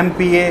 MPA,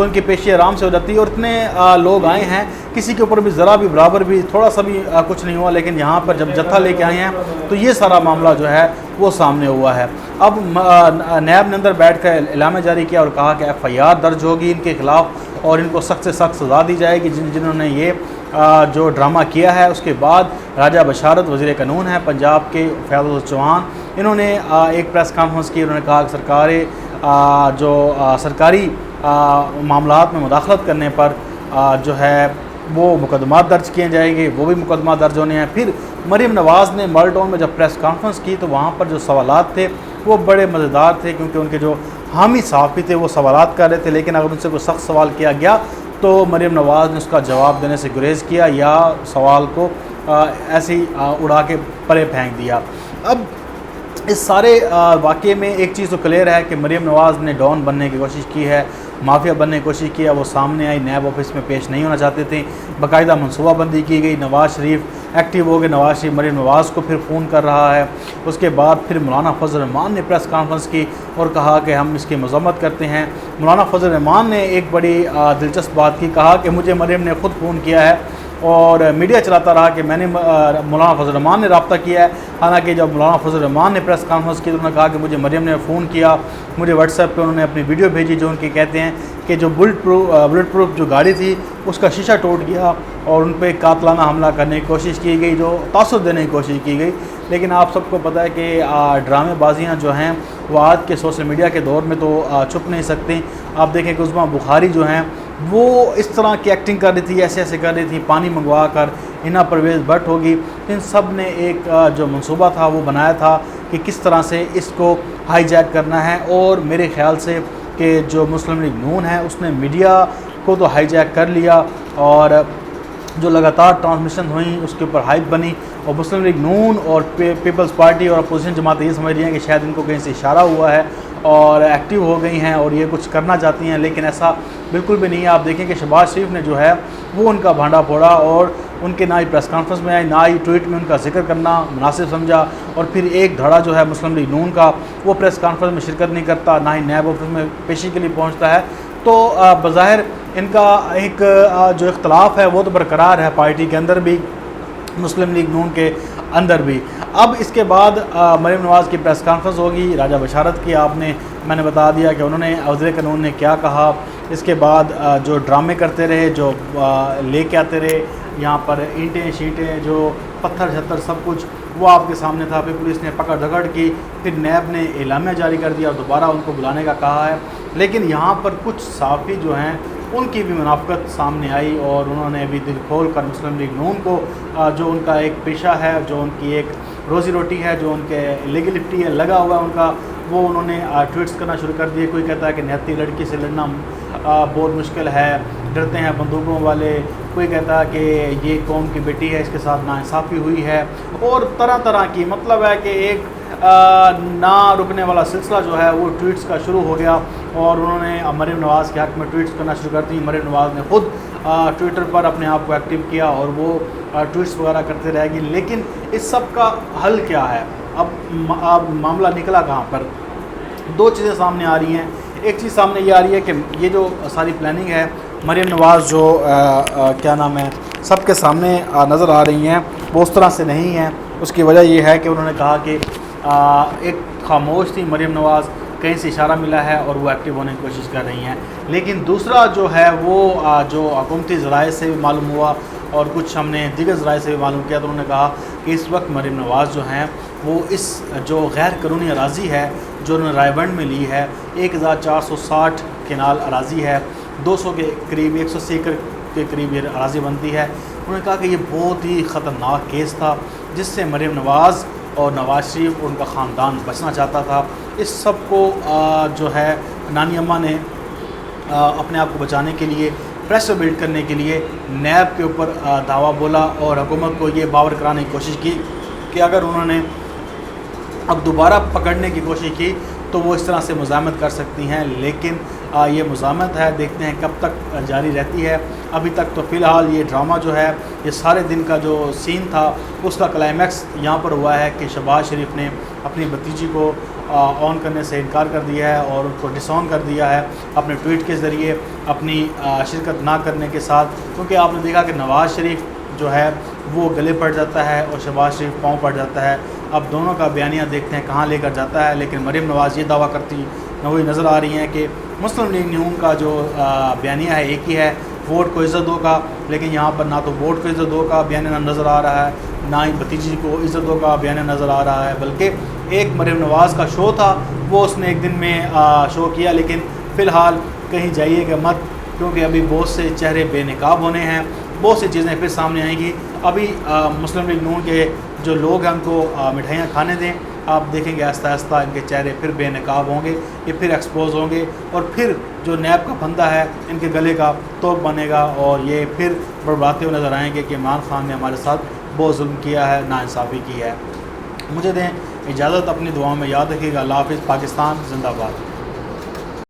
تو ان کی پیشی آرام سے ہو جاتی ہے. اور اتنے لوگ آئے ہیں, کسی کے اوپر بھی ذرا بھی برابر بھی تھوڑا سا بھی کچھ نہیں ہوا, لیکن یہاں پر جب جتھا لے کے آئے ہیں تو یہ سارا معاملہ جو ہے وہ سامنے ہوا ہے. اب نیب نے اندر بیٹھ کر اعلامیہ جاری کیا اور کہا کہ FIR درج ہوگی ان کے خلاف اور ان کو سخت سے سخت سزا دی جائے گی جنہوں نے یہ جو ڈرامہ کیا ہے. اس کے بعد راجہ بشارت وزیر قانون ہیں پنجاب کے, فیاض چوہان, انہوں نے ایک پریس کانفرنس کی. انہوں نے کہا کہ سرکاری معاملات میں مداخلت کرنے پر جو ہے وہ مقدمات درج کیے جائیں گے, وہ بھی مقدمات درج ہونے ہیں. پھر مریم نواز نے مال ٹاؤن میں جب پریس کانفرنس کی تو وہاں پر جو سوالات تھے وہ بڑے مزیدار تھے, کیونکہ ان کے جو حامی صحافی تھے وہ سوالات کر رہے تھے, لیکن اگر ان سے کوئی سخت سوال کیا گیا تو مریم نواز نے اس کا جواب دینے سے گریز کیا یا سوال کو ایسے ہی اڑا کے پرے پھینک دیا. اب اس سارے واقعے میں ایک چیز تو کلیئر ہے کہ مریم نواز نے ڈان بننے کی کوشش کی ہے, مافیا بننے کی کوشش کی ہے. وہ سامنے آئی, نیب آفس میں پیش نہیں ہونا چاہتے تھے, باقاعدہ منصوبہ بندی کی گئی. نواز شریف ایکٹیو ہو گئے, نواز شریف مریم نواز کو پھر فون کر رہا ہے. اس کے بعد پھر مولانا فضل الرحمان نے پریس کانفرنس کی اور کہا کہ ہم اس کی مذمت کرتے ہیں. مولانا فضل الرحمان نے ایک بڑی دلچسپ بات کی, کہا کہ مجھے مریم نے خود فون کیا ہے اور میڈیا چلاتا رہا کہ میں نے مولانا فضل الرحمان نے رابطہ کیا ہے. حالانکہ جب مولانا فضل الرحمان نے پریس کانفرنس کی تو انہوں نے کہا کہ مجھے مریم نے فون کیا, مجھے واٹس ایپ پہ انہوں نے اپنی ویڈیو بھیجی جو ان کے کہتے ہیں کہ جو بلٹ پروف جو گاڑی تھی اس کا شیشہ ٹوٹ گیا اور ان پہ قاتلانہ حملہ کرنے کی کوشش کی گئی, جو تاثر دینے کی کوشش کی گئی. لیکن آپ سب کو پتہ ہے کہ ڈرامے بازیاں جو ہیں وہ آج کے سوشل میڈیا کے دور میں تو چھپ نہیں سکتی. آپ دیکھیں کہ عظمیٰ بخاری جو ہیں وہ اس طرح کی ایکٹنگ کر رہی تھی, ایسے ایسے کر رہی تھی, پانی منگوا کر. ہنا پرویز بٹ ہوگی, ان سب نے ایک جو منصوبہ تھا وہ بنایا تھا کہ کس طرح سے اس کو ہائی جیک کرنا ہے. اور میرے خیال سے کہ جو مسلم لیگ نون ہے اس نے میڈیا کو تو ہائی جیک کر لیا اور جو لگاتار ٹرانسمیشن ہوئیں اس کے اوپر ہائپ بنی, اور مسلم لیگ نون اور پیپلز پارٹی اور اپوزیشن جماعتیں یہ سمجھ رہی ہیں کہ شاید ان کو کہیں سے اشارہ ہوا ہے اور ایکٹیو ہو گئی ہیں اور یہ کچھ کرنا چاہتی ہیں, لیکن ایسا بالکل بھی نہیں ہے. آپ دیکھیں کہ شہباز شریف نے جو ہے وہ ان کا بھانڈا پھوڑا اور ان کے نہ ہی پریس کانفرنس میں آئی, نہ ہی ٹویٹ میں ان کا ذکر کرنا مناسب سمجھا. اور پھر ایک دھڑا جو ہے مسلم لیگ نون کا وہ پریس کانفرنس میں شرکت نہیں کرتا, نہ ہی نیب آفس میں پیشی کے لیے پہنچتا ہے. تو بظاہر ان کا ایک جو اختلاف ہے وہ تو برقرار ہے پارٹی کے اندر بھی, مسلم لیگ نون کے اندر بھی. اب اس کے بعد مریم نواز کی پریس کانفرنس ہوگی, راجہ بشارت کی میں نے بتا دیا کہ انہوں نے وزیر قانون نے کیا کہا. اس کے بعد جو ڈرامے کرتے رہے, جو لے کے آتے رہے یہاں پر اینٹیں شیٹیں, جو پتھر چھتر سب کچھ وہ آپ کے سامنے تھا. پھر پولیس نے پکڑ دھکڑ کی, پھر نیب نے اعلامیہ جاری کر دیا اور دوبارہ ان کو بلانے کا کہا ہے. لیکن یہاں پر کچھ صحافی جو ہیں ان کی بھی منافقت سامنے آئی اور انہوں نے بھی دل کھول کر مسلم لیگ نون کو جو ان کا ایک پیشہ ہے, جو ان کی ایک روزی روٹی ہے, جو ان کے لیگلٹی ہے لگا ہوا ہے ان کا, وہ انہوں نے ٹویٹس کرنا شروع کر دیے. کوئی کہتا ہے کہ نہتی لڑکی سے لڑنا بہت مشکل ہے, ڈرتے ہیں بندوقوں والے. کوئی کہتا ہے کہ یہ قوم کی بیٹی ہے, اس کے ساتھ ناانصافی ہوئی ہے, اور طرح طرح کی. مطلب ہے کہ ایک نہ رکنے والا سلسلہ جو ہے وہ ٹویٹس کا شروع ہو گیا اور انہوں نے مریم نواز کے حق میں ٹویٹس کرنا شروع کر دی. مریم نواز نے خود ٹویٹر پر اپنے آپ کو ایکٹیو کیا اور وہ ٹویٹس وغیرہ کرتے رہے گی. لیکن اس سب کا حل کیا ہے؟ اب معاملہ نکلا کہاں پر؟ دو چیزیں سامنے آ رہی ہیں. ایک چیز سامنے یہ آ رہی ہے کہ یہ جو ساری پلاننگ ہے, مریم نواز جو کیا نام ہے سب کے سامنے نظر آ رہی ہیں وہ اس طرح سے نہیں ہیں. اس کی وجہ یہ ہے کہ انہوں نے کہا کہ ایک خاموش تھی مریم نواز, کہیں سے اشارہ ملا ہے اور وہ ایکٹیو ہونے کی کوشش کر رہی ہیں. لیکن دوسرا جو ہے وہ جو حکومتی ذرائع سے بھی معلوم ہوا اور کچھ ہم نے دیگر ذرائع سے بھی معلوم کیا, تو انہوں نے کہا کہ اس وقت مریم نواز جو ہیں وہ اس جو غیر قانونی اراضی ہے جو انہوں نے رائے بند میں لی ہے, 1460 کنال اراضی ہے, 200 کے قریب 180 ایکڑ کے قریب یہ اراضی بنتی ہے. انہوں نے کہا کہ یہ بہت ہی خطرناک کیس تھا جس سے مریم نواز اور نواز شریف اور ان کا خاندان بچنا چاہتا تھا. اس سب کو جو ہے نانی اماں نے اپنے آپ کو بچانے کے لیے, پریشر بلڈ کرنے کے لیے نیب کے اوپر دعویٰ بولا اور حکومت کو یہ باور کرانے کی کوشش کی کہ اگر انہوں نے اب دوبارہ پکڑنے کی کوشش کی تو وہ اس طرح سے مزاحمت کر سکتی ہیں. لیکن یہ مزاحمت ہے, دیکھتے ہیں کب تک جاری رہتی ہے. ابھی تک تو فی الحال یہ ڈرامہ جو ہے, یہ سارے دن کا جو سین تھا اس کا کلائمیکس یہاں پر ہوا ہے کہ شہباز شریف نے اپنی بھتیجی کو آن کرنے سے انکار کر دیا ہے اور ان کو ڈس آن کر دیا ہے اپنے ٹویٹ کے ذریعے اپنی شرکت نہ کرنے کے ساتھ، کیونکہ آپ نے دیکھا کہ نواز شریف جو ہے وہ گلے پڑ جاتا ہے اور شہباز شریف پاؤں پڑ جاتا ہے۔ اب دونوں کا بیانیہ دیکھتے ہیں کہاں لے کر جاتا ہے، لیکن مریم نواز یہ دعویٰ کرتی ہوئی نظر آ رہی ہیں کہ مسلم لیگ نون کا جو بیانیہ ہے ایک ہی ہے، ووٹ کو عزت دو کا، لیکن یہاں پر نہ تو ووٹ کو عزت دو کا بیانیہ نظر آ رہا ہے، نہ ہی بھتیجی کو عزت دو کا بیانیہ نظر آ رہا ہے، بلکہ ایک مریم نواز کا شو تھا وہ اس نے ایک دن میں شو کیا، لیکن فی الحال کہیں جائیے گا مت، کیونکہ ابھی بہت سے چہرے بے نقاب ہونے ہیں، بہت سی چیزیں پھر سامنے آئیں گی۔ ابھی مسلم لیگ نون کے جو لوگ ہیں ان کو مٹھائیاں کھانے دیں، آپ دیکھیں گے آہستہ آہستہ ان کے چہرے پھر بے نقاب ہوں گے، یہ پھر ایکسپوز ہوں گے، اور پھر جو نیب کا بندہ ہے ان کے گلے کا توق بنے گا، اور یہ پھر بڑبڑاتے ہوئے نظر آئیں گے کہ عمران خان نے ہمارے ساتھ بہت ظلم کیا ہے، ناانصافی کی ہے۔ مجھے دیں اجازت، اپنی دعاؤں میں یاد رکھیے گا۔ اللہ حافظ۔ پاکستان زندہ باد۔